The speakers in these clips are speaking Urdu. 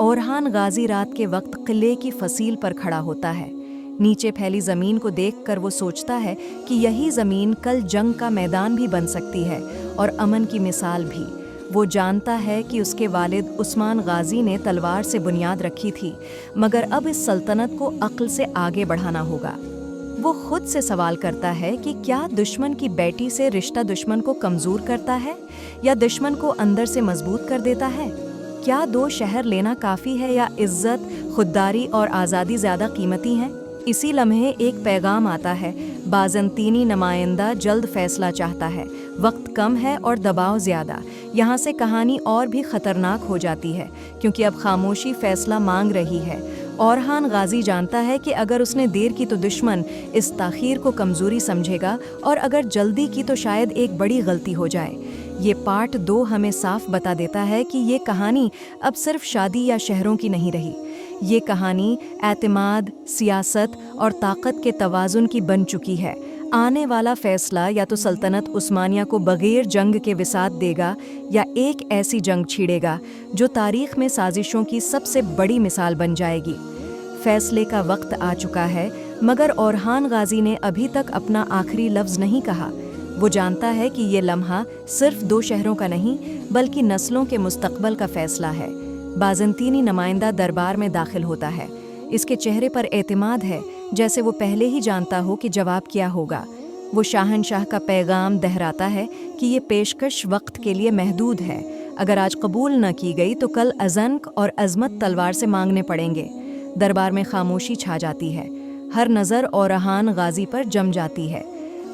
اورحان غازی رات کے وقت قلعے کی فصیل پر کھڑا ہوتا ہے۔ نیچے پھیلی زمین کو دیکھ کر وہ سوچتا ہے کہ یہی زمین کل جنگ کا میدان بھی بن سکتی ہے اور امن کی مثال بھی۔ وہ جانتا ہے کہ اس کے والد عثمان غازی نے تلوار سے بنیاد رکھی تھی، مگر اب اس سلطنت کو عقل سے آگے بڑھانا ہوگا۔ وہ خود سے سوال کرتا ہے کہ کیا دشمن کی بیٹی سے رشتہ دشمن کو کمزور کرتا ہے یا دشمن کو اندر سے مضبوط کر دیتا ہے؟ کیا 2 شہر لینا کافی ہے یا عزت، خودداری اور آزادی زیادہ قیمتی ہیں؟ اسی لمحے ایک پیغام آتا ہے۔ بازنطینی نمائندہ جلد فیصلہ چاہتا ہے، وقت کم ہے اور دباؤ زیادہ۔ یہاں سے کہانی اور بھی خطرناک ہو جاتی ہے، کیونکہ اب خاموشی فیصلہ مانگ رہی ہے۔ اورحان غازی جانتا ہے کہ اگر اس نے دیر کی تو دشمن اس تاخیر کو کمزوری سمجھے گا، اور اگر جلدی کی تو شاید ایک بڑی غلطی ہو جائے۔ یہ پارٹ 2 ہمیں صاف بتا دیتا ہے کہ یہ کہانی اب صرف شادی یا شہروں کی نہیں رہی۔ یہ کہانی اعتماد، سیاست اور طاقت کے توازن کی بن چکی ہے۔ آنے والا فیصلہ یا تو سلطنت عثمانیہ کو بغیر جنگ کے وسعت دے گا یا ایک ایسی جنگ چھیڑے گا جو تاریخ میں سازشوں کی سب سے بڑی مثال بن جائے گی۔ فیصلے کا وقت آ چکا ہے، مگر اورحان غازی نے ابھی تک اپنا آخری لفظ نہیں کہا۔ وہ جانتا ہے کہ یہ لمحہ صرف 2 شہروں کا نہیں بلکہ نسلوں کے مستقبل کا فیصلہ ہے۔ بازنطینی نمائندہ دربار میں داخل ہوتا ہے۔ اس کے چہرے پر اعتماد ہے، جیسے وہ پہلے ہی جانتا ہو کہ جواب کیا ہوگا۔ وہ شاہنشاہ کا پیغام دہراتا ہے کہ یہ پیشکش وقت کے لیے محدود ہے۔ اگر آج قبول نہ کی گئی تو کل ازنک اور عظمت تلوار سے مانگنے پڑیں گے۔ دربار میں خاموشی چھا جاتی ہے۔ ہر نظر اورحان غازی پر جم جاتی ہے۔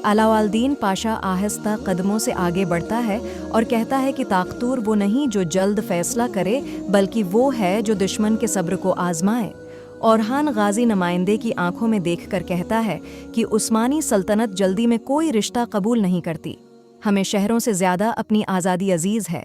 علاء الدین پاشا آہستہ قدموں سے آگے بڑھتا ہے اور کہتا ہے کہ طاقتور وہ نہیں جو جلد فیصلہ کرے، بلکہ وہ ہے جو دشمن کے صبر کو آزمائے۔ اورحان غازی نمائندے کی آنکھوں میں دیکھ کر کہتا ہے کہ عثمانی سلطنت جلدی میں کوئی رشتہ قبول نہیں کرتی۔ ہمیں شہروں سے زیادہ اپنی آزادی عزیز ہے۔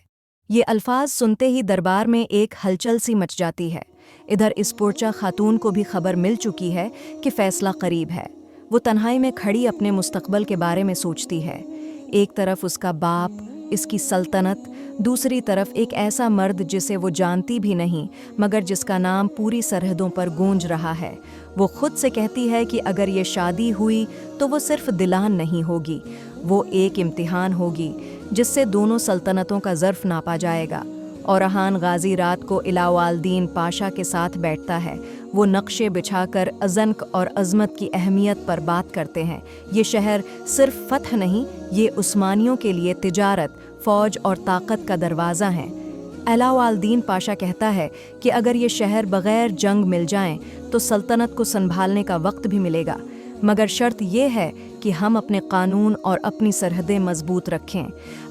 یہ الفاظ سنتے ہی دربار میں ایک ہلچل سی مچ جاتی ہے۔ ادھر اس پرچہ خاتون کو بھی خبر مل چکی ہے کہ فیصلہ قریب ہے۔ وہ تنہائی میں کھڑی اپنے مستقبل کے بارے میں سوچتی ہے۔ ایک طرف اس کا باپ، اس کی سلطنت، دوسری طرف ایک ایسا مرد جسے وہ جانتی بھی نہیں مگر جس کا نام پوری سرحدوں پر گونج رہا ہے۔ وہ خود سے کہتی ہے کہ اگر یہ شادی ہوئی تو وہ صرف دلان نہیں ہوگی، وہ ایک امتحان ہوگی جس سے دونوں سلطنتوں کا ظرف ناپا جائے گا۔ اورحان غازی رات کو علاء الدین پاشا کے ساتھ بیٹھتا ہے۔ وہ نقشے بچھا کر ازنک اور عظمت کی اہمیت پر بات کرتے ہیں۔ یہ شہر صرف فتح نہیں، یہ عثمانیوں کے لیے تجارت، فوج اور طاقت کا دروازہ ہیں۔ علاء الدین پاشا کہتا ہے کہ اگر یہ شہر بغیر جنگ مل جائیں تو سلطنت کو سنبھالنے کا وقت بھی ملے گا، مگر شرط یہ ہے کہ ہم اپنے قانون اور اپنی سرحدیں مضبوط رکھیں۔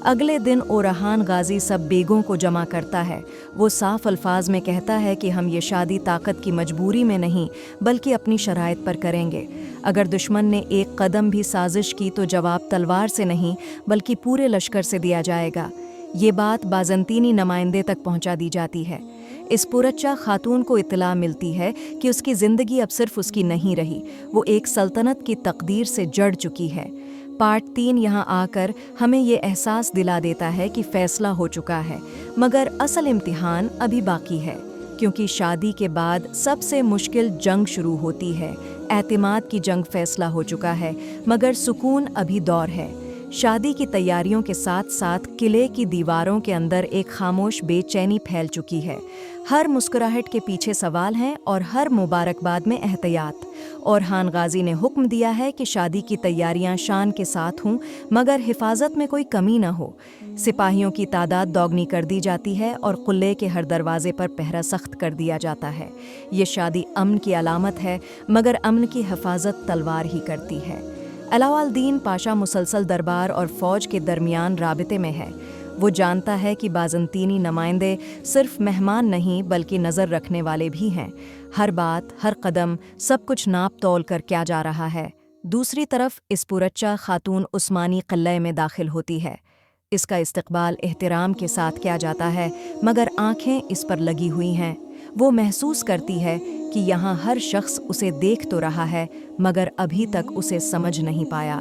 اگلے دن اورحان غازی سب بیگوں کو جمع کرتا ہے۔ وہ صاف الفاظ میں کہتا ہے کہ ہم یہ شادی طاقت کی مجبوری میں نہیں بلکہ اپنی شرائط پر کریں گے۔ اگر دشمن نے ایک قدم بھی سازش کی تو جواب تلوار سے نہیں بلکہ پورے لشکر سے دیا جائے گا۔ یہ بات بازنطینی نمائندے تک پہنچا دی جاتی ہے۔ اس پرچہ خاتون کو اطلاع ملتی ہے کہ اس کی زندگی اب صرف اس کی نہیں رہی، وہ ایک سلطنت کی تقدیر سے جڑ چکی ہے۔ پارٹ 3 یہاں آ کر ہمیں یہ احساس دلا دیتا ہے کہ فیصلہ ہو چکا ہے، مگر اصل امتحان ابھی باقی ہے، کیونکہ شادی کے بعد سب سے مشکل جنگ شروع ہوتی ہے۔ اعتماد کی جنگ فیصلہ ہو چکا ہے، مگر سکون ابھی دور ہے۔ شادی کی تیاریوں کے ساتھ ساتھ قلعے کی دیواروں کے اندر ایک خاموش بے چینی پھیل چکی ہے۔ ہر مسکراہٹ کے پیچھے سوال ہیں اور ہر مبارکباد میں احتیاط۔ اورحان غازی نے حکم دیا ہے کہ شادی کی تیاریاں شان کے ساتھ ہوں، مگر حفاظت میں کوئی کمی نہ ہو۔ سپاہیوں کی تعداد دوگنی کر دی جاتی ہے اور قلعے کے ہر دروازے پر پہرا سخت کر دیا جاتا ہے۔ یہ شادی امن کی علامت ہے، مگر امن کی حفاظت تلوار ہی کرتی ہے۔ علاء الدین پاشا مسلسل دربار اور فوج کے درمیان رابطے میں ہے۔ وہ جانتا ہے کہ بازنطینی نمائندے صرف مہمان نہیں بلکہ نظر رکھنے والے بھی ہیں۔ ہر بات، ہر قدم، سب کچھ ناپ تول کر کیا جا رہا ہے۔ دوسری طرف اس پرچہ خاتون عثمانی قلعے میں داخل ہوتی ہے۔ اس کا استقبال احترام کے ساتھ کیا جاتا ہے، مگر آنکھیں اس پر لگی ہوئی ہیں۔ وہ محسوس کرتی ہے کہ یہاں ہر شخص اسے دیکھ تو رہا ہے، مگر ابھی تک اسے سمجھ نہیں پایا۔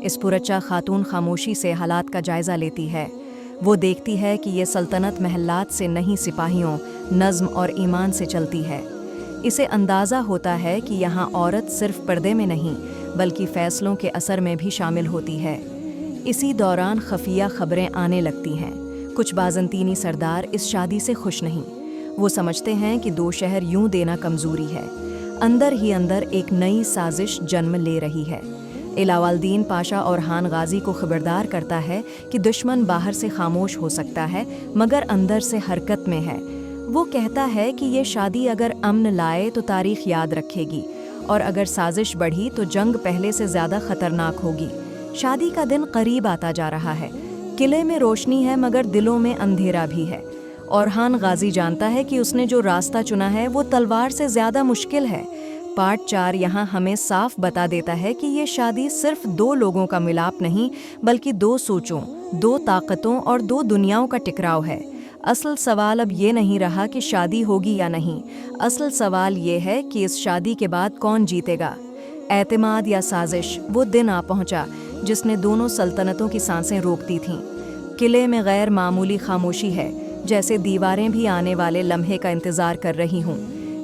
اس پرچہ خاتون خاموشی سے حالات کا جائزہ لیتی ہے۔ وہ دیکھتی ہے کہ یہ سلطنت محلات سے نہیں، سپاہیوں، نظم اور ایمان سے چلتی ہے۔ اسے اندازہ ہوتا ہے کہ یہاں عورت صرف پردے میں نہیں بلکہ فیصلوں کے اثر میں بھی شامل ہوتی ہے۔ اسی دوران خفیہ خبریں آنے لگتی ہیں۔ کچھ بازنطینی سردار اس شادی سے خوش نہیں۔ وہ سمجھتے ہیں کہ 2 شہر یوں دینا کمزوری ہے۔ اندر ہی اندر ایک نئی سازش جنم لے رہی ہے۔ علاء الدین پاشا اورحان غازی کو خبردار کرتا ہے کہ دشمن باہر سے خاموش ہو سکتا ہے مگر اندر سے حرکت میں ہے۔ وہ کہتا ہے کہ یہ شادی اگر امن لائے تو تاریخ یاد رکھے گی، اور اگر سازش بڑھی تو جنگ پہلے سے زیادہ خطرناک ہوگی۔ شادی کا دن قریب آتا جا رہا ہے۔ قلعے میں روشنی ہے مگر دلوں میں اندھیرا بھی ہے۔ اورحان غازی جانتا ہے کہ اس نے جو راستہ چنا ہے وہ تلوار سے زیادہ مشکل ہے۔ پارٹ 4 یہاں ہمیں صاف بتا دیتا ہے کہ یہ شادی صرف 2 لوگوں کا ملاپ نہیں بلکہ 2 سوچوں، 2 طاقتوں اور 2 دنیاؤں کا ٹکراؤ ہے۔ اصل سوال اب یہ نہیں رہا کہ شادی ہوگی یا نہیں، اصل سوال یہ ہے کہ اس شادی کے بعد کون جیتے گا۔ اعتماد یا سازش؟ وہ دن آ پہنچا جس نے دونوں سلطنتوں کی سانسیں روک دی تھیں۔ قلعے میں غیر معمولی خاموشی ہے، جیسے دیواریں بھی آنے والے لمحے کا انتظار کر رہی ہوں۔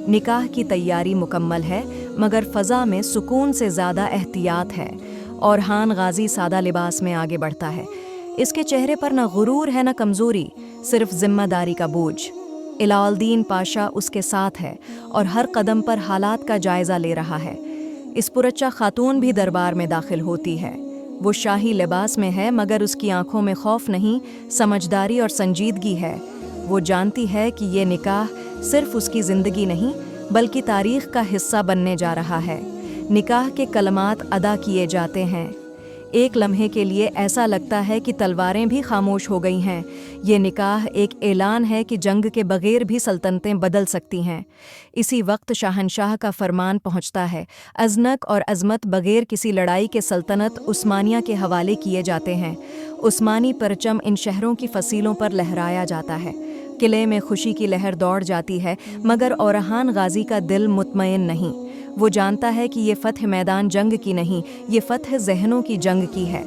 نکاح کی تیاری مکمل ہے مگر فضا میں سکون سے زیادہ احتیاط ہے۔ اورحان غازی سادہ لباس میں آگے بڑھتا ہے۔ اس کے چہرے پر نہ غرور ہے نہ کمزوری، صرف ذمہ داری کا بوجھ۔ علاء الدین پاشا اس کے ساتھ ہے اور ہر قدم پر حالات کا جائزہ لے رہا ہے۔ اس پرچا خاتون بھی دربار میں داخل ہوتی ہے۔ وہ شاہی لباس میں ہے مگر اس کی آنکھوں میں خوف نہیں، سمجھداری اور سنجیدگی ہے۔ وہ جانتی ہے کہ یہ نکاح صرف اس کی زندگی نہیں بلکہ تاریخ کا حصہ بننے جا رہا ہے۔ نکاح کے کلمات ادا کیے جاتے ہیں۔ ایک لمحے کے لیے ایسا لگتا ہے کہ تلواریں بھی خاموش ہو گئی ہیں۔ یہ نکاح ایک اعلان ہے کہ جنگ کے بغیر بھی سلطنتیں بدل سکتی ہیں۔ اسی وقت شاہنشاہ کا فرمان پہنچتا ہے۔ ازنک اور عظمت بغیر کسی لڑائی کے سلطنت عثمانیہ کے حوالے کیے جاتے ہیں۔ عثمانی پرچم ان شہروں کی فصیلوں پر لہرایا جاتا ہے۔ قلعے میں خوشی کی لہر دوڑ جاتی ہے مگر اورحان غازی کا دل مطمئن نہیں۔ وہ جانتا ہے کہ یہ فتح میدان جنگ کی نہیں، یہ فتح ذہنوں کی جنگ کی ہے۔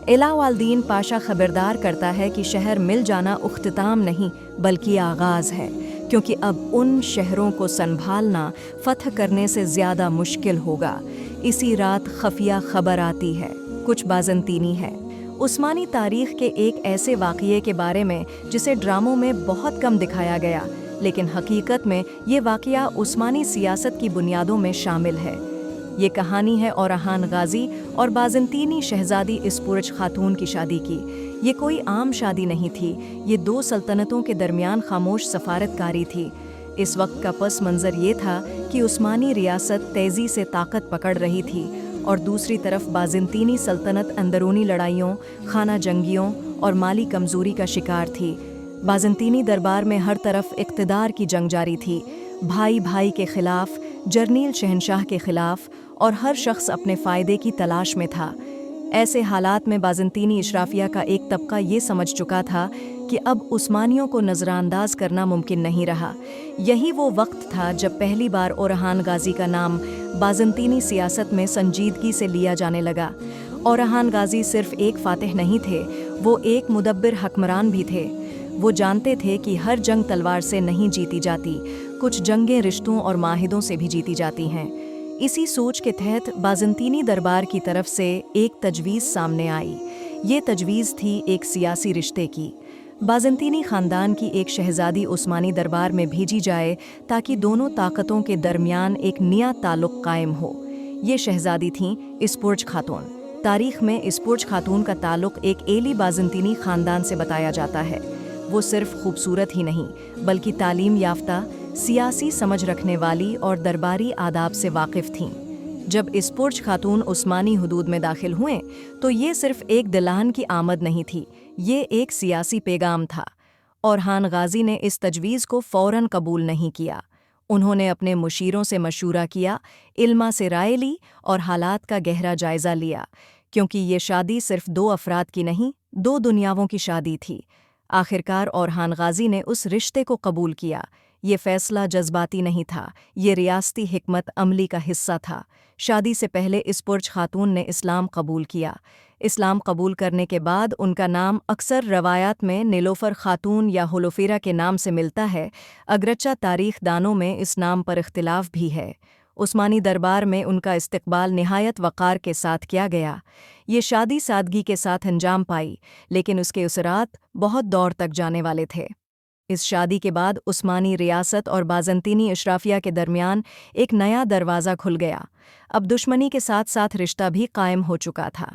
علاء الدین پاشا خبردار کرتا ہے کہ شہر مل جانا اختتام نہیں بلکہ آغاز ہے، کیونکہ اب ان شہروں کو سنبھالنا فتح کرنے سے زیادہ مشکل ہوگا۔ اسی رات خفیہ خبر آتی ہے، کچھ بازنطینی ہے۔ عثمانی تاریخ کے ایک ایسے واقعے کے بارے میں جسے ڈراموں میں بہت کم دکھایا گیا، لیکن حقیقت میں یہ واقعہ عثمانی سیاست کی بنیادوں میں شامل ہے۔ یہ کہانی ہے اورحان غازی اور بازنطینی شہزادی اسپورج خاتون کی شادی کی۔ یہ کوئی عام شادی نہیں تھی، یہ 2 سلطنتوں کے درمیان خاموش سفارتکاری تھی۔ اس وقت کا پس منظر یہ تھا کہ عثمانی ریاست تیزی سے طاقت پکڑ رہی تھی اور دوسری طرف بازنطینی سلطنت اندرونی لڑائیوں، خانہ جنگیوں اور مالی کمزوری کا شکار تھی۔ بازنطینی دربار میں ہر طرف اقتدار کی جنگ جاری تھی، بھائی بھائی کے خلاف، جرنیل شہنشاہ کے خلاف، اور ہر شخص اپنے فائدے کی تلاش میں تھا۔ ایسے حالات میں بازنطینی اشرافیہ کا ایک طبقہ یہ سمجھ چکا تھا کہ اب عثمانیوں کو نظر انداز کرنا ممکن نہیں رہا۔ یہی وہ وقت تھا جب پہلی بار اورحان غازی کا نام بازنطینی سیاست میں سنجیدگی سے لیا جانے لگا۔ اورحان غازی صرف ایک فاتح نہیں تھے، وہ ایک مدبر حکمران بھی تھے۔ وہ جانتے تھے کہ ہر جنگ تلوار سے نہیں جیتی جاتی، کچھ جنگیں رشتوں اور معاہدوں سے بھی جیتی جاتی ہیں۔ اسی سوچ کے تحت بازنطینی دربار کی طرف سے ایک تجویز سامنے آئی۔ یہ تجویز تھی ایک سیاسی رشتے کی۔ بازنطینی خاندان کی ایک شہزادی عثمانی دربار میں بھیجی جائے تاکہ دونوں طاقتوں کے درمیان ایک نیا تعلق قائم ہو۔ یہ شہزادی تھیں اسپورج خاتون۔ تاریخ میں اسپورج خاتون کا تعلق ایک ایلی بازنطینی خاندان سے بتایا جاتا ہے۔ وہ صرف خوبصورت ہی نہیں بلکہ تعلیم یافتہ، سیاسی سمجھ رکھنے والی اور درباری آداب سے واقف تھیں۔ جب اسپورج خاتون عثمانی حدود میں داخل ہوئیں تو یہ صرف ایک دلہن کی آمد نہیں تھی، یہ ایک سیاسی پیغام تھا۔ اورحان غازی نے اس تجویز کو فوراً قبول نہیں کیا۔ انہوں نے اپنے مشیروں سے مشورہ کیا، علماء سے رائے لی اور حالات کا گہرا جائزہ لیا، کیونکہ یہ شادی صرف 2 افراد کی نہیں، 2 دنیاؤں کی شادی تھی۔ آخرکار اورحان غازی نے اس رشتے کو قبول کیا۔ یہ فیصلہ جذباتی نہیں تھا، یہ ریاستی حکمت عملی کا حصہ تھا۔ شادی سے پہلے اسپورج خاتون نے اسلام قبول کیا۔ اسلام قبول کرنے کے بعد ان کا نام اکثر روایات میں نیلوفر خاتون یا ہولوفیرا کے نام سے ملتا ہے، اگرچہ تاریخ دانوں میں اس نام پر اختلاف بھی ہے۔ عثمانی دربار میں ان کا استقبال نہایت وقار کے ساتھ کیا گیا۔ یہ شادی سادگی کے ساتھ انجام پائی، لیکن اس کے اثرات بہت دور تک جانے والے تھے۔ اس شادی کے بعد عثمانی ریاست اور بازنطینی اشرافیہ کے درمیان ایک نیا دروازہ کھل گیا۔ اب دشمنی کے ساتھ ساتھ رشتہ بھی قائم ہو چکا تھا۔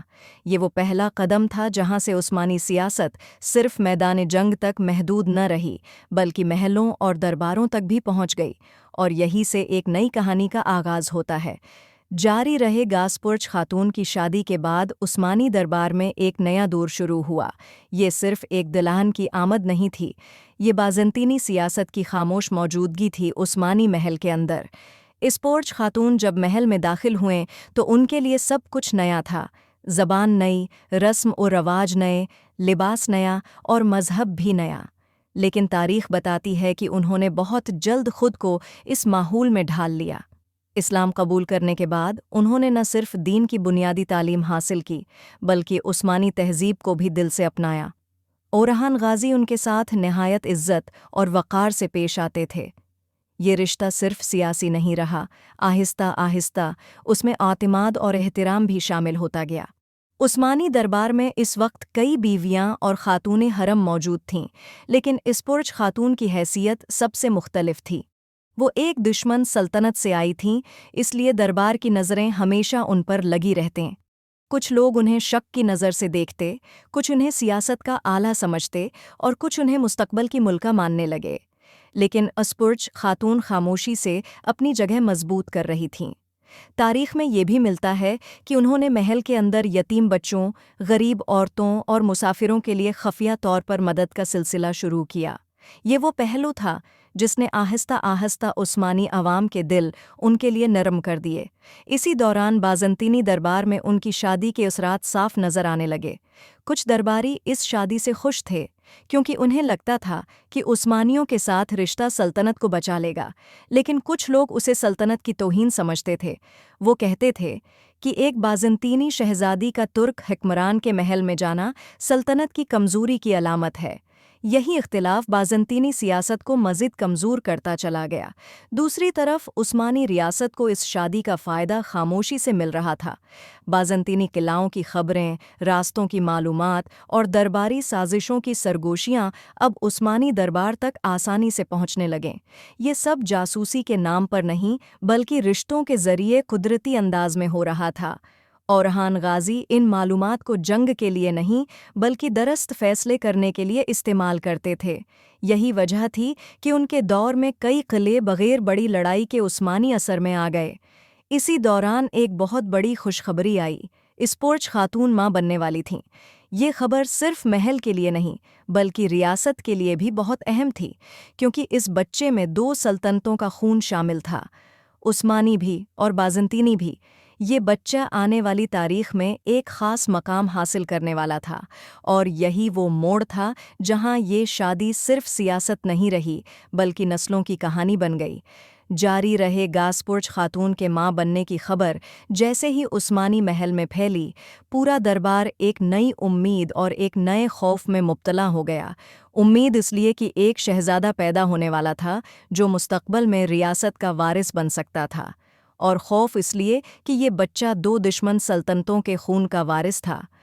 یہ وہ پہلا قدم تھا جہاں سے عثمانی سیاست صرف میدان جنگ تک محدود نہ رہی، بلکہ محلوں اور درباروں تک بھی پہنچ گئی، اور یہی سے ایک نئی کہانی کا آغاز ہوتا ہے۔ جاری رہے گاسپرچ خاتون کی شادی کے بعد عثمانی دربار میں ایک نیا دور شروع ہوا۔ یہ صرف ایک دلہن کی آمد نہیں تھی، یہ بازنطینی سیاست کی خاموش موجودگی تھی عثمانی محل کے اندر۔ اسپورچ خاتون جب محل میں داخل ہوئیں تو ان کے لیے سب کچھ نیا تھا، زبان نئی، رسم و رواج نئے، لباس نیا اور مذہب بھی نیا۔ لیکن تاریخ بتاتی ہے کہ انہوں نے بہت جلد خود کو اس ماحول میں ڈھال لیا۔ اسلام قبول کرنے کے بعد انہوں نے نہ صرف دین کی بنیادی تعلیم حاصل کی، بلکہ عثمانی تہذیب کو بھی دل سے اپنایا۔ اورہان غازی ان کے ساتھ نہایت عزت اور وقار سے پیش آتے تھے۔ یہ رشتہ صرف سیاسی نہیں رہا، آہستہ آہستہ اس میں اعتماد اور احترام بھی شامل ہوتا گیا۔ عثمانی دربار میں اس وقت کئی بیویاں اور خاتون حرم موجود تھیں، لیکن اسپرچ خاتون کی حیثیت سب سے مختلف تھی۔ وہ ایک دشمن سلطنت سے آئی تھیں، اس لیے دربار کی نظریں ہمیشہ ان پر لگی رہتے۔ کچھ لوگ انہیں شک کی نظر سے دیکھتے، کچھ انہیں سیاست کا آلہ سمجھتے اور کچھ انہیں مستقبل کی ملکہ ماننے لگے۔ لیکن اسپرچ خاتون خاموشی سے اپنی جگہ مضبوط کر رہی تھیں۔ تاریخ میں یہ بھی ملتا ہے کہ انہوں نے محل کے اندر یتیم بچوں، غریب عورتوں اور مسافروں کے لیے خفیہ طور پر مدد کا سلسلہ شروع کیا۔ یہ وہ پہلو تھا جس نے آہستہ آہستہ عثمانی عوام کے دل ان کے لیے نرم کر دیے۔ اسی دوران بازنطینی دربار میں ان کی شادی کے اثرات صاف نظر آنے لگے۔ کچھ درباری اس شادی سے خوش تھے، کیونکہ انہیں لگتا تھا کہ عثمانیوں کے ساتھ رشتہ سلطنت کو بچا لے گا، لیکن کچھ لوگ اسے سلطنت کی توہین سمجھتے تھے۔ وہ کہتے تھے کہ ایک بازنطینی شہزادی کا ترک حکمران کے محل میں جانا سلطنت کی کمزوری کی علامت ہے۔ یہی اختلاف بازنطینی سیاست کو مزید کمزور کرتا چلا گیا۔ دوسری طرف عثمانی ریاست کو اس شادی کا فائدہ خاموشی سے مل رہا تھا۔ بازنطینی قلعوں کی خبریں، راستوں کی معلومات اور درباری سازشوں کی سرگوشیاں اب عثمانی دربار تک آسانی سے پہنچنے لگیں۔ یہ سب جاسوسی کے نام پر نہیں، بلکہ رشتوں کے ذریعے قدرتی انداز میں ہو رہا تھا۔ اورہان غازی ان معلومات کو جنگ کے لیے نہیں، بلکہ درست فیصلے کرنے کے لیے استعمال کرتے تھے۔ یہی وجہ تھی کہ ان کے دور میں کئی قلعے بغیر بڑی لڑائی کے عثمانی اثر میں آ گئے۔ اسی دوران ایک بہت بڑی خوشخبری آئی۔ اسپورچ خاتون ماں بننے والی تھیں۔ یہ خبر صرف محل کے لیے نہیں، بلکہ ریاست کے لیے بھی بہت اہم تھی، کیونکہ اس بچے میں دو سلطنتوں کا خون شامل تھا، عثمانی بھی اور بازنطینی بھی۔ یہ بچہ آنے والی تاریخ میں ایک خاص مقام حاصل کرنے والا تھا، اور یہی وہ موڑ تھا جہاں یہ شادی صرف سیاست نہیں رہی، بلکہ نسلوں کی کہانی بن گئی۔ جاری رہے گاسپرچ خاتون کے ماں بننے کی خبر جیسے ہی عثمانی محل میں پھیلی، پورا دربار ایک نئی امید اور ایک نئے خوف میں مبتلا ہو گیا۔ امید اس لیے کہ ایک شہزادہ پیدا ہونے والا تھا جو مستقبل میں ریاست کا وارث بن سکتا تھا، اور خوف اس لیے کہ یہ بچہ دو دشمن سلطنتوں کے خون کا وارث تھا۔